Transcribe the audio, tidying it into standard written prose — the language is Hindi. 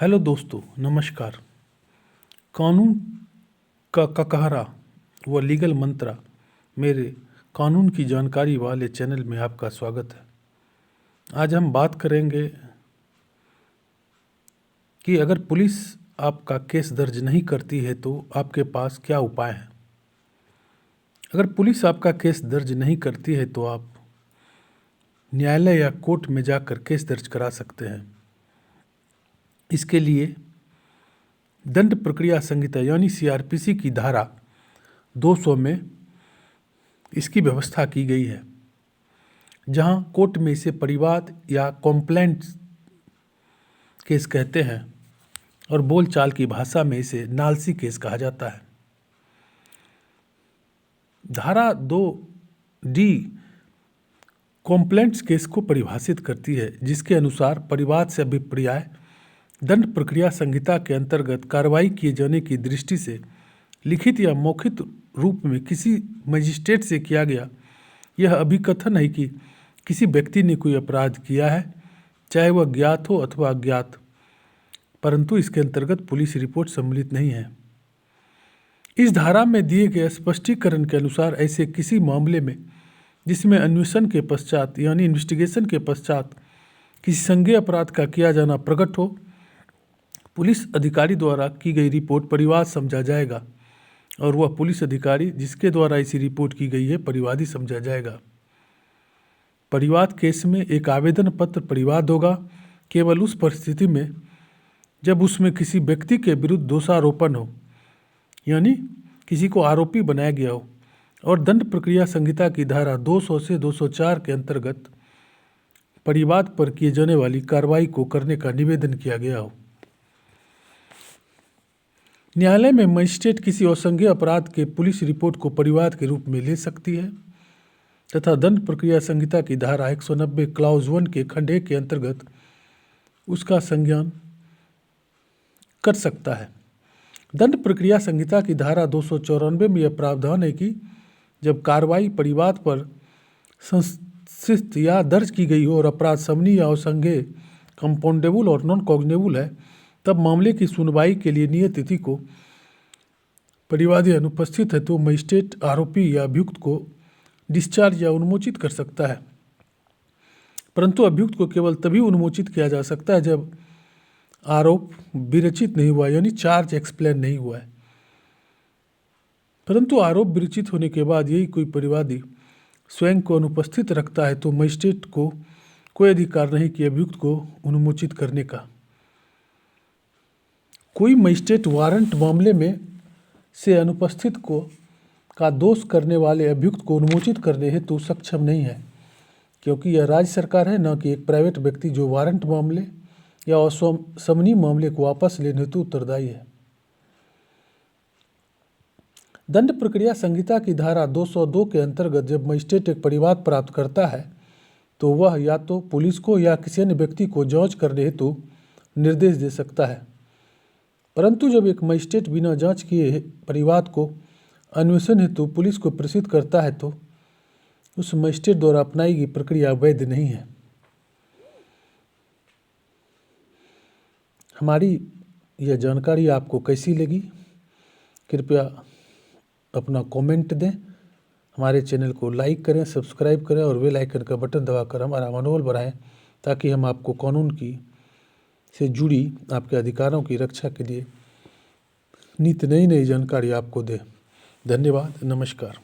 हेलो दोस्तों, नमस्कार। कानून का ककहरा व लीगल मंत्रा मेरे कानून की जानकारी वाले चैनल में आपका स्वागत है। आज हम बात करेंगे कि अगर पुलिस आपका केस दर्ज नहीं करती है तो आपके पास क्या उपाय है। अगर पुलिस आपका केस दर्ज नहीं करती है तो आप न्यायालय या कोर्ट में जाकर केस दर्ज करा सकते हैं। इसके लिए दंड प्रक्रिया संहिता यानी सीआरपीसी की धारा 200 में इसकी व्यवस्था की गई है, जहां कोर्ट में इसे परिवाद या कॉम्प्लेंट केस कहते हैं और बोलचाल की भाषा में इसे नालसी केस कहा जाता है। धारा 2D कॉम्प्लेंट्स केस को परिभाषित करती है, जिसके अनुसार परिवाद से अभिप्राय दंड प्रक्रिया संहिता के अंतर्गत कार्रवाई किए जाने की दृष्टि से लिखित या मौखिक रूप में किसी मजिस्ट्रेट से किया गया यह अभिकथन है कि किसी व्यक्ति ने कोई अपराध किया है, चाहे वह ज्ञात हो अथवा अज्ञात, परंतु इसके अंतर्गत पुलिस रिपोर्ट सम्मिलित नहीं है। इस धारा में दिए गए स्पष्टीकरण के अनुसार ऐसे किसी मामले में जिसमें अन्वेषण के पश्चात यानी इन्वेस्टिगेशन के पश्चात किसी संज्ञेय अपराध का किया जाना प्रकट हो, पुलिस अधिकारी द्वारा की गई रिपोर्ट परिवाद समझा जाएगा और वह पुलिस अधिकारी जिसके द्वारा ऐसी रिपोर्ट की गई है परिवादी समझा जाएगा। परिवाद केस में एक आवेदन पत्र परिवाद होगा केवल उस परिस्थिति में जब उसमें किसी व्यक्ति के विरुद्ध दोषारोपण हो, यानी किसी को आरोपी बनाया गया हो और दंड प्रक्रिया संहिता की धारा 200 से 204 के अंतर्गत परिवाद पर किए जाने वाली कार्रवाई को करने का निवेदन किया गया हो। न्यायालय में मजिस्ट्रेट किसी असंज्ञेय अपराध के पुलिस रिपोर्ट को परिवाद के रूप में ले सकती है तथा दंड प्रक्रिया संहिता की धारा 190 क्लॉज 1 के खंड 1 के अंतर्गत उसका संज्ञान कर सकता है। दंड प्रक्रिया संहिता की धारा 294 में यह प्रावधान है कि जब कार्रवाई परिवाद पर संस्थित या दर्ज की गई हो और अपराध समनीय या असंज्ञेय, कंपाउंडेबल और नॉन कॉग्नेबल है, तब मामले की सुनवाई के लिए नियत तिथि को परिवादी अनुपस्थित है तो मजिस्ट्रेट आरोपी या अभियुक्त को डिस्चार्ज या उन्मोचित कर सकता है, परंतु अभियुक्त को केवल तभी उन्मोचित किया जा सकता है जब आरोप विरचित नहीं हुआ, यानी चार्ज एक्सप्लेन नहीं हुआ है। परंतु आरोप विरचित होने के बाद यही कोई परिवादी स्वयं को अनुपस्थित रखता है तो मजिस्ट्रेट को कोई अधिकार नहीं कि अभियुक्त को उन्मोचित करने का। कोई मजिस्ट्रेट वारंट मामले में से अनुपस्थित का दोष करने वाले अभियुक्त को उन्मोचित करने हेतु सक्षम नहीं है, क्योंकि यह राज्य सरकार है, न कि एक प्राइवेट व्यक्ति जो वारंट मामले या असमनीय मामले को वापस लेने हेतु उत्तरदायी है। दंड प्रक्रिया संहिता की धारा 202 के अंतर्गत जब मजिस्ट्रेट एक परिवाद प्राप्त करता है तो वह या तो पुलिस को या किसी अन्य व्यक्ति को जांच करने हेतु निर्देश दे सकता है, परंतु जब एक मजिस्ट्रेट बिना जांच किए परिवाद को अन्वेषण हेतु पुलिस को प्रेषित करता है तो उस मजिस्ट्रेट द्वारा अपनाई गई प्रक्रिया वैध नहीं है। हमारी यह जानकारी आपको कैसी लगी, कृपया अपना कमेंट दें, हमारे चैनल को लाइक करें, सब्सक्राइब करें और बेल आइकन का बटन दबाकर हमारा मनोबल बढ़ाएं ताकि हम आपको कानून की से जुड़ी आपके अधिकारों की रक्षा के लिए नित्य नई जानकारी आपको दें। धन्यवाद, नमस्कार।